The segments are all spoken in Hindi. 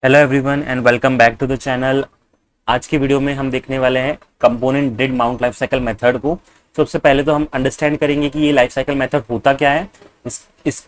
Hello everyone and welcome back to the channel. आज की वीडियो में हम देखने वाले हैं component did mount life cycle method को। सबसे पहले तो हम अंडरस्टैंड करेंगे कि ये लाइफ साइकिल मेथड होता क्या है,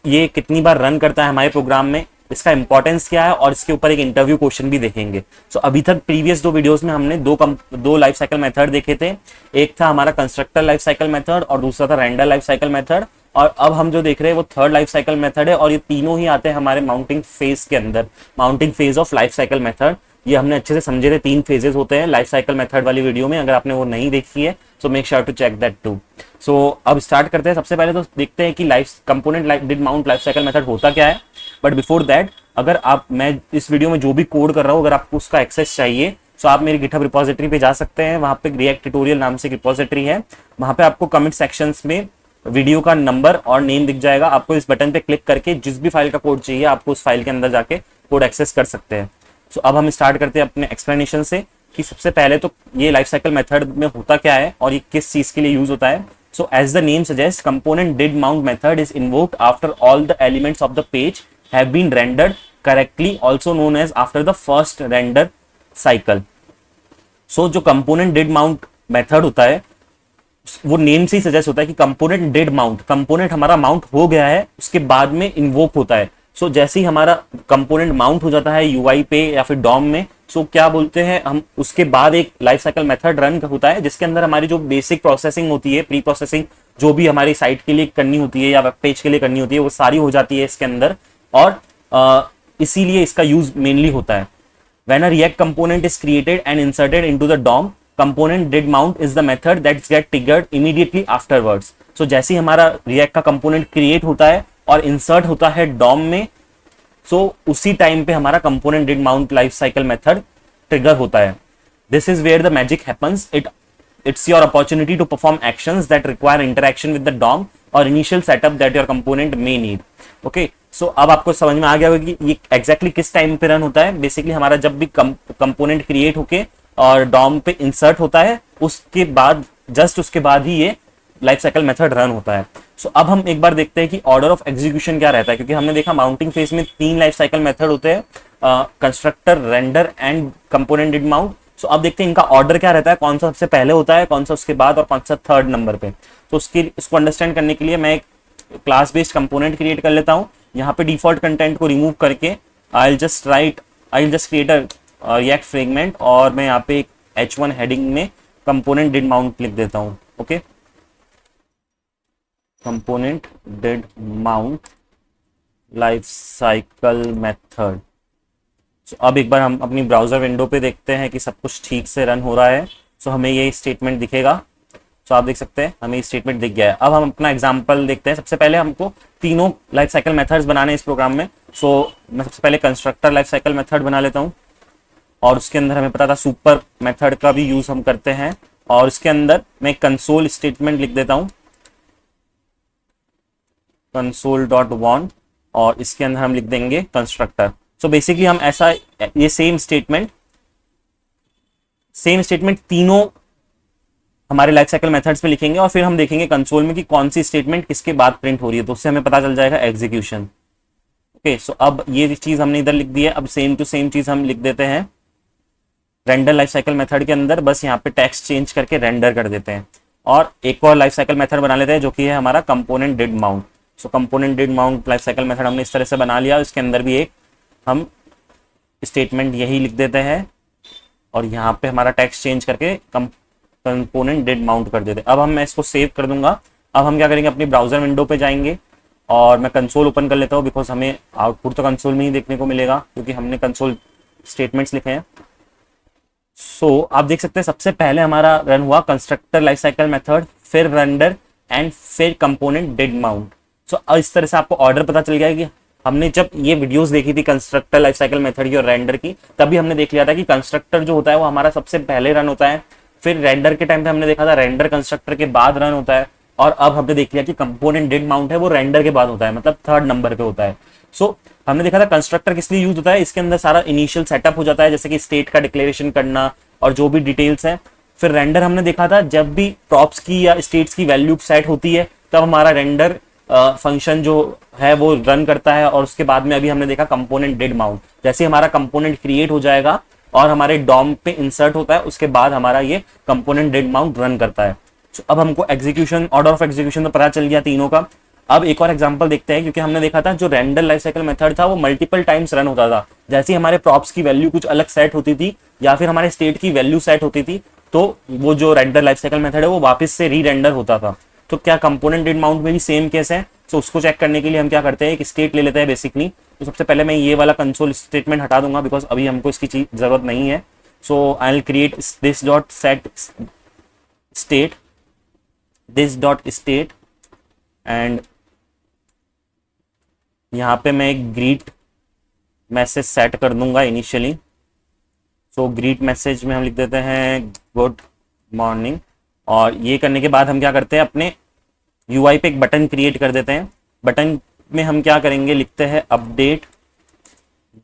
ये कितनी बार रन करता है हमारे प्रोग्राम में, इसका इंपॉर्टेंस क्या है और इसके ऊपर एक इंटरव्यू क्वेश्चन भी देखेंगे। सो अभी तक प्रीवियस दो वीडियोस में हमने दो लाइफ साइकिल मेथड देखे थे। एक था हमारा कंस्ट्रक्टर लाइफ साइकिल मेथड और दूसरा था रेंडर लाइफ साइकिल मेथड। और अब हम जो देख रहे हैं वो थर्ड लाइफ साइकिल मेथड है और ये तीनों ही आते हैं हमारे माउंटिंग फेज के अंदर, mounting phase of life cycle method. ये हमने अच्छे से समझे थे, 3 फेजेस होते हैं लाइफ साइकिल मेथड वाली वीडियो में। अगर आपने वो नहीं देखी है so make sure to check that too. So अब स्टार्ट करते हैं। सबसे पहले तो देखते हैं कि life component did mount life cycle method होता क्या है। बट बिफोर दैट, अगर मैं इस वीडियो में जो भी कोड कर रहा हूँ, अगर आपको उसका एक्सेस चाहिए तो आप मेरी गिटहब रिपोजिटरी पे जा सकते हैं। वहां पे रिएक्ट ट्यूटोरियल नाम से एक रिपोजिटरी है, वहां पे आपको कमेंट सेक्शंस में वीडियो का नंबर और नेम दिख जाएगा। आपको इस बटन पे क्लिक करके जिस भी फाइल का कोड चाहिए आपको उस फाइल के अंदर जाके कोड एक्सेस कर सकते हैं। सो अब हम स्टार्ट करते हैं अपने एक्सप्लेनेशन से कि सबसे पहले तो ये लाइफ साइकिल मेथड में होता क्या है और ये किस चीज के लिए यूज होता है। So as the name suggest, component did mount method is invoked after all the elements of the page have been rendered correctly, also known as after the first render cycle. So जो कंपोनेंट डिड माउंट मेथड होता है वो नेम से ही सजेस्ट होता है कि कंपोनेंट डिड माउंट, कंपोनेंट हमारा माउंट हो गया है उसके बाद में इन्वोक होता है। सो जैसे ही हमारा कंपोनेंट माउंट हो जाता है यूआई पे या फिर डॉम में, सो क्या बोलते हैं हम, उसके बाद एक लाइफ साइकिल मेथड रन होता है जिसके अंदर हमारी जो बेसिक प्रोसेसिंग होती है, प्री प्रोसेसिंग जो भी हमारी साइट के लिए करनी होती है या वेब पेज के लिए करनी होती है वो सारी हो जाती है इसके अंदर। और इसीलिए इसका यूज मेनली होता है। When a React component is created and inserted into the DOM, component did mount is the method that gets triggered immediately afterwards. So जैसे ही हमारा React का component create होता है और insert होता है DOM में, so उसी टाइम पे हमारा component did mount life cycle method trigger होता है। This is where the magic happens. It's your opportunity to perform actions that require interaction with the DOM or initial setup that your component may need. Okay, सो अब आपको समझ में आ गया होगा कि ये एग्जैक्टली किस टाइम पे रन होता है। बेसिकली हमारा जब भी कंपोनेंट क्रिएट होके और डॉम पे इंसर्ट होता है उसके बाद, जस्ट उसके बाद ही ये लाइफ साइकिल मेथड रन होता है। सो अब हम एक बार देखते हैं कि ऑर्डर ऑफ एग्जीक्यूशन क्या रहता है, क्योंकि हमने देखा माउंटिंग फेज में 3 लाइफ साइकिल मेथड होते हैं, constructor, render and component did mount. So अब देखते हैं इनका ऑर्डर क्या रहता है, कौन सा सबसे पहले होता है, कौन सा उसके बाद और कौन सा थर्ड नंबर पे। तो इसको अंडरस्टैंड करने के लिए मैं एक क्लास बेस्ड कंपोनेंट क्रिएट कर लेता हूँ। यहाँ पे डिफॉल्ट कंटेंट को रिमूव करके I just create a react fragment और मैं यहाँ पे एक h1 हेडिंग में कंपोनेंट डिड माउंट लिख देता हूँ। Okay, component did mount life cycle method. अब एक बार हम अपनी ब्राउजर विंडो पे देखते हैं कि सब कुछ ठीक से रन हो रहा है। सो हमें ये स्टेटमेंट दिखेगा। तो आप देख सकते हैं हमें स्टेटमेंट दिख गया है। अब हम अपना एग्जांपल देखते हैं। सबसे पहले हमको तीनों लाइफ साइकिल मेथड्स बनाने हैं इस प्रोग्राम में। सो मैं सबसे पहले कंस्ट्रक्टर लाइफ साइकिल मेथड बना लेता हूं और उसके अंदर हमें पता था सुपर मेथड का भी यूज हम करते हैं और इसके अंदर मैं कंसोल स्टेटमेंट लिख देता हूं, console.warn, और इसके अंदर हम लिख देंगे कंस्ट्रक्टर। सो बेसिकली हम ऐसा ये सेम स्टेटमेंट तीनों हमारे लाइफ साइकिल मेथड्स में लिखेंगे और फिर हम देखेंगे कंसोल में कि कौन सी स्टेटमेंट किसके बाद प्रिंट हो रही है, तो उससे हमें पता चल जाएगा एग्जीक्यूशन। ओके, सो अब ये चीज हमने इधर लिख दी है। अब सेम टू सेम चीज हम लिख देते हैं रेंडर लाइफ साइकिल मेथड के अंदर, बस यहाँ पे टेक्स्ट चेंज करके रेंडर कर देते हैं और एक और लाइफ साइकिल मेथड बना लेते हैं जो कि है हमारा component did mount. So component did mount life cycle method हमने इस तरह से बना लिया। इसके अंदर भी एक हम स्टेटमेंट यही लिख देते हैं और यहाँ पे हमारा टेक्स्ट चेंज करके कंपोनेंट डिड माउंट कर देते हैं। अब मैं इसको सेव कर दूंगा। अब हम क्या करेंगे, अपनी ब्राउजर विंडो पे जाएंगे और मैं कंसोल ओपन कर लेता हूँ, बिकॉज हमें आउटपुट तो कंसोल में ही देखने को मिलेगा क्योंकि हमने कंसोल स्टेटमेंट्स लिखे हैं। सो आप देख सकते हैं सबसे पहले हमारा रन हुआ कंस्ट्रक्टर लाइफ साइकिल मेथड, फिर रेंडर एंड फिर कंपोनेंट डिड माउंट। सो इस तरह से आपको ऑर्डर पता चल गया कि हमने जब ये वीडियोस देखी थी कंस्ट्रक्टर लाइफ साइकिल मेथड की और रेंडर की, तभी हमने देख लिया था कि कंस्ट्रक्टर जो होता है वो हमारा सबसे पहले रन होता है, फिर रेंडर के टाइम पे हमने देखा था रेंडर कंस्ट्रक्टर के बाद रन होता है, और अब हमने देख लिया कि कंपोनेंट डिड माउंट है वो रेंडर के बाद होता है, मतलब थर्ड नंबर पे होता है। सो हमने देखा था कंस्ट्रक्टर किस लिए यूज होता है, इसके अंदर सारा इनिशियल सेटअप हो जाता है, जैसे कि स्टेट का डिक्लेरेशन करना और जो भी डिटेल्स है। फिर रेंडर हमने देखा था जब भी प्रॉप्स की या स्टेट्स की वैल्यू सेट होती है तब हमारा रेंडर फंक्शन जो है वो रन करता है। और उसके बाद में अभी हमने देखा कंपोनेंट डिड माउंट, जैसे हमारा कंपोनेंट क्रिएट हो जाएगा और हमारे डॉम पे इंसर्ट होता है, उसके बाद हमारा ये कंपोनेंट डिड माउंट रन करता है। So, अब हमको एग्जीक्यूशन, ऑर्डर ऑफ एग्जीक्यूशन तो पता चल गया तीनों का। अब एक और एग्जांपल देखते हैं, क्योंकि हमने देखा था जो रेंडर लाइफ साइकिल मेथड था वो मल्टीपल टाइम्स रन होता था। जैसे ही हमारे प्रॉप्स की वैल्यू कुछ अलग सेट होती थी या फिर हमारे स्टेट की वैल्यू सेट होती थी, तो वो जो रेंडर लाइफ साइकिल मेथड है वो वापस से री रेंडर होता था। तो क्या कंपोनेंट डिड माउंट में भी सेम केस है? तो उसको चेक करने के लिए हम क्या करते हैं, एक स्टेट ले लेते हैं बेसिकली। तो सबसे पहले मैं ये वाला कंसोल स्टेटमेंट हटा दूंगा बिकॉज अभी हमको इसकी चीज जरूरत नहीं है। So I will create this dot set state, this dot state, and यहाँ पे मैं एक ग्रीट मैसेज सेट कर दूंगा इनिशियली। सो ग्रीट मैसेज में हम लिख देते हैं गुड मॉर्निंग। और ये करने के बाद हम क्या करते हैं, अपने यूआई पे एक बटन क्रिएट कर देते हैं। बटन में हम क्या करेंगे, लिखते हैं अपडेट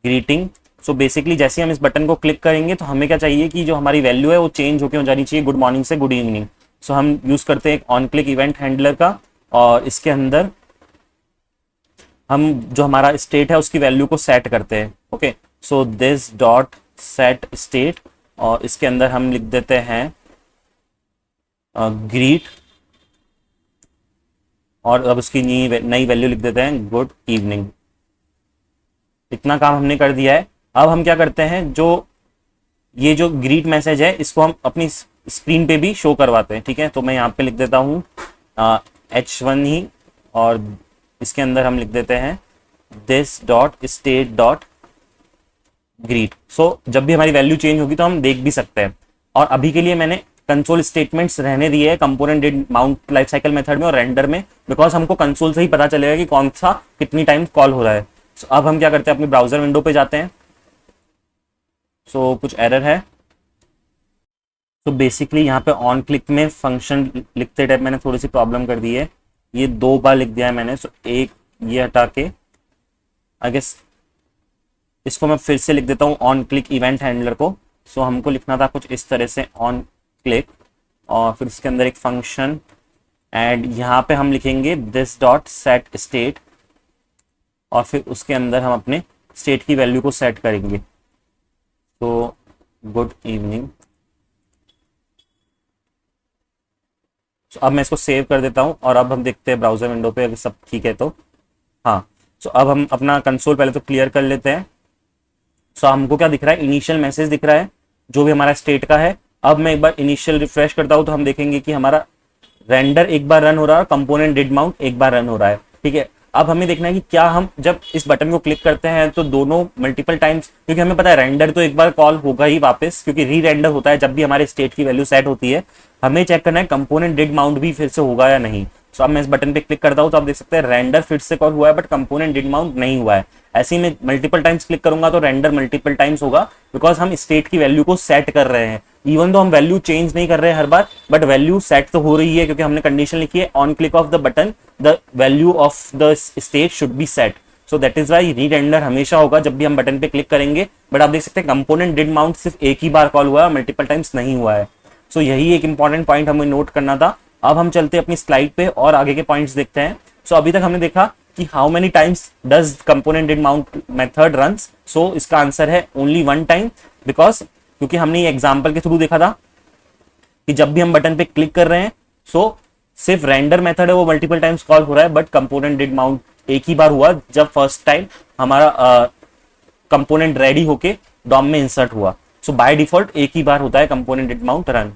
ग्रीटिंग। सो बेसिकली जैसे हम इस बटन को क्लिक करेंगे तो हमें क्या चाहिए कि जो हमारी वैल्यू है वो चेंज होकर हो जानी चाहिए गुड मॉर्निंग से गुड इवनिंग। सो हम यूज करते हैं एक ऑन क्लिक इवेंट हैंडलर का, और इसके अंदर हम जो हमारा स्टेट है उसकी वैल्यू को सेट करते हैं। Okay, so this dot set state, और इसके अंदर हम लिख देते हैं ग्रीट, और अब उसकी नई वैल्यू लिख देते हैं गुड इवनिंग। इतना काम हमने कर दिया है। अब हम क्या करते हैं, जो ये जो ग्रीट मैसेज है इसको हम अपनी स्क्रीन पे भी शो करवाते हैं। ठीक है, तो मैं यहाँ पे लिख देता हूँ H1 ही, और इसके अंदर हम लिख देते हैं this dot state dot greet. So जब भी हमारी वैल्यू चेंज होगी तो हम देख भी सकते हैं। और अभी के लिए मैंने कंसोल स्टेटमेंट्स रहने दिए हैं component did mount life cycle method में और रेंडर में, बिकॉज हमको कंसोल से ही पता चलेगा कि कौन सा कितनी टाइम कॉल हो रहा है। सो अब हम क्या करते हैं, अपनी ब्राउजर विंडो पे जाते हैं। सो कुछ एरर है। तो बेसिकली यहाँ पे ऑन क्लिक में फंक्शन लिखते टाइप मैंने थोड़ी सी प्रॉब्लम कर दी है, ये 2 बार लिख दिया है मैंने। सो एक ये हटा के आई गेस इसको मैं फिर से लिख देता हूँ ऑन क्लिक इवेंट हैंडलर को। सो हमको लिखना था कुछ इस तरह से ऑन क्लिक, और फिर इसके अंदर एक फंक्शन, एंड यहाँ पे हम लिखेंगे दिस डॉट सेट स्टेट, और फिर उसके अंदर हम अपने स्टेट की वैल्यू को सेट करेंगे। तो गुड इवनिंग। तो अब मैं इसको सेव कर देता हूँ, और अब हम देखते हैं ब्राउजर विंडो पे अगर सब ठीक है तो। हाँ, सो अब हम अपना कंसोल पहले तो क्लियर कर लेते हैं। सो हमको क्या दिख रहा है, इनिशियल मैसेज दिख रहा है जो भी हमारा स्टेट का है। अब मैं एक बार इनिशियल रिफ्रेश करता हूँ तो हम देखेंगे कि हमारा रेंडर एक बार रन हो रहा है और कंपोनेंट डिड माउंट एक बार रन हो रहा है। ठीक है, अब हमें देखना है कि क्या हम जब इस बटन को क्लिक करते हैं तो दोनों मल्टीपल टाइम्स, क्योंकि हमें पता है रेंडर तो एक बार कॉल होगा ही वापस, क्योंकि री रेंडर होता है जब भी हमारे स्टेट की वैल्यू सेट होती है। हमें चेक करना है कंपोनेंट डिड माउंट भी फिर से होगा या नहीं। सो अब मैं इस बटन पे क्लिक करता हूँ तो आप देख सकते हैं रेंडर फिर से कॉल हुआ है बट कंपोनेंट डिड माउंट नहीं हुआ है। ऐसे ही मैं मल्टीपल टाइम्स क्लिक करूंगा तो रेंडर मल्टीपल टाइम्स होगा, बिकॉज हम स्टेट की वैल्यू को सेट कर रहे हैं। इवन तो हम वैल्यू चेंज नहीं कर रहे हैं हर बार, बट वैल्यू सेट तो हो रही है, क्योंकि हमने कंडीशन लिखी है on click of the button the value of the state should be set. So that is why rerender हमेशा होगा जब भी हम बटन पे क्लिक करेंगे। बट आप देख सकते हैं कंपोनेंट डिड माउंट सिर्फ एक ही बार कॉल हुआ है, मल्टीपल टाइम्स नहीं हुआ है। सो यही एक इंपॉर्टेंट पॉइंट हमें नोट करना था। अब हम चलते हैं अपनी स्लाइड पे और आगे के पॉइंट्स देखते हैं। सो अभी तक हमने देखा कि how many times does component did mount method runs. So इसका आंसर है ओनली 1 टाइम, बिकॉज क्योंकि हमने ये एग्जांपल के थ्रू देखा था कि जब भी हम बटन पे क्लिक कर रहे हैं सो सिर्फ रेंडर मेथड है वो मल्टीपल टाइम्स कॉल हो रहा है, बट कंपोनेंट डिड माउंट एक ही बार हुआ जब फर्स्ट टाइम हमारा कंपोनेंट रेडी होके डॉम में इंसर्ट हुआ। सो बाय डिफॉल्ट एक ही बार होता है कंपोनेंट डिड माउंट रन।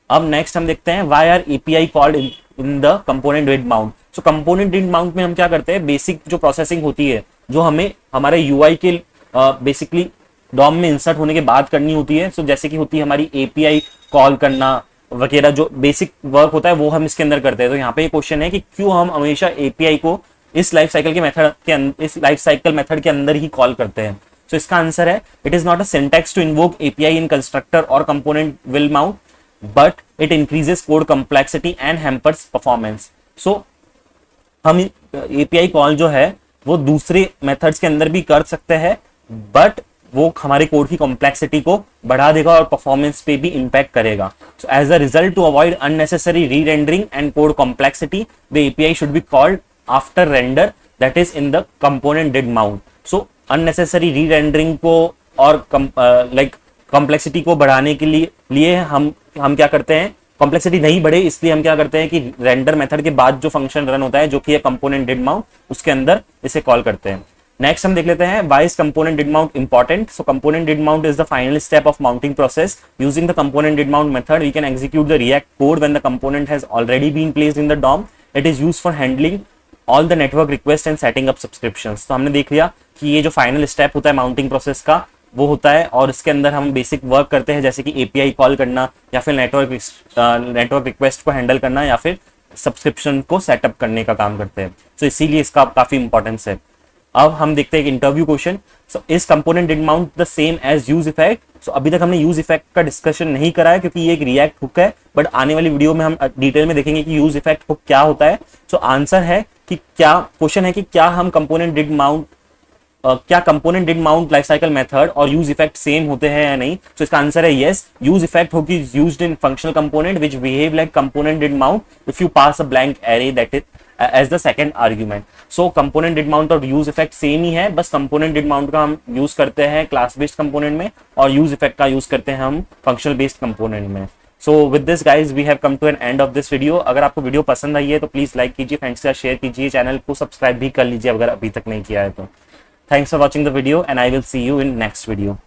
अब नेक्स्ट हम देखते हैं why are API called in the component did mount. So component did mount में हम क्या करते हैं, बेसिक जो प्रोसेसिंग होती है जो हमें हमारे यूआई के बेसिकली डॉम में इंसर्ट होने के बाद करनी होती है। सो जैसे कि होती है हमारी एपीआई कॉल करना वगैरह, जो बेसिक वर्क होता है वो हम इसके अंदर करते हैं। तो यहाँ पे क्वेश्चन है कि क्यों हम हमेशा एपीआई को इस लाइफ साइकिल के अंदर ही कॉल करते हैं। सो इसका आंसर है it is not a syntax to invoke API in constructor और component will mount, but it increases code complexity and hampers performance. So हम एपीआई कॉल जो है वो दूसरे मेथड्स के अंदर भी कर सकते हैं, बट वो हमारे कोड की कॉम्प्लेक्सिटी को बढ़ा देगा और परफॉर्मेंस पे भी इंपैक्ट करेगा। So as a result, to avoid unnecessary re rendering and code complexity, the API should be called after render that is in the component did mount. So unnecessary re-rendering को और like complexity को बढ़ाने के लिए हम क्या करते हैं, complexity नहीं बढ़े इसलिए हम क्या करते हैं कि render method के बाद जो function run होता है जो कि है component did mount, उसके अंदर इसे कॉल करते हैं। नेक्स्ट हम देख लेते हैं why is component did mount important. So component did mount is the final step of mounting process. Using the component did mount method we can execute the React code when the component has already been placed in the DOM. It is used for handling all the network requests and setting up subscriptions. तो हमने देख लिया कि ये जो फाइनल स्टेप होता है माउंटिंग प्रोसेस का वो होता है और इसके अंदर हम बेसिक वर्क करते हैं जैसे कि एपीआई कॉल करना या फिर नेटवर्क रिक्वेस्ट को हैंडल करना या फिर सब्सक्रिप्शन को सेटअप करने का काम करते हैं। तो इसीलिए इसका काफी इंपॉर्टेंस है। अब हम देखते हैं एक interview question. So is component did mount the same as use effect. So अभी तक हमने यूज इफेक्ट का डिस्कशन नहीं करा है क्योंकि ये एक रिएक्ट हुक है, बट आने वाली वीडियो में हम डिटेल में देखेंगे कि यूज इफेक्ट हुक क्या होता है। सो आंसर है कि क्या क्वेश्चन है कि क्या हम कंपोनेंट डिड माउंट क्या component did mount life cycle method और यूज इफेक्ट सेम होते हैं या नहीं। तो इसका आंसर है yes. Use effect hook is used in functional component which behave like component did mount if you pass a blank array that is as the second argument. So component did mount और यूज इफेक्ट सेम ही है, बस कंपोनेंट डिड माउंट का हम यूज करते हैं क्लास बेस्ड कंपोनेंट में और यूज इफेक्ट का यूज करते हैं हम फंक्शनल बेस्ड कंपोनेंट में। So with this guys we have come to an end of this video. अगर आपको वीडियो पसंद आई है तो प्लीज लाइक कीजिए, फ्रेंड्स के साथ शेयर कीजिए, चैनल को सब्सक्राइब भी कर लीजिए अगर अभी तक नहीं किया है तो। Thanks for watching the video and I will see you in next video.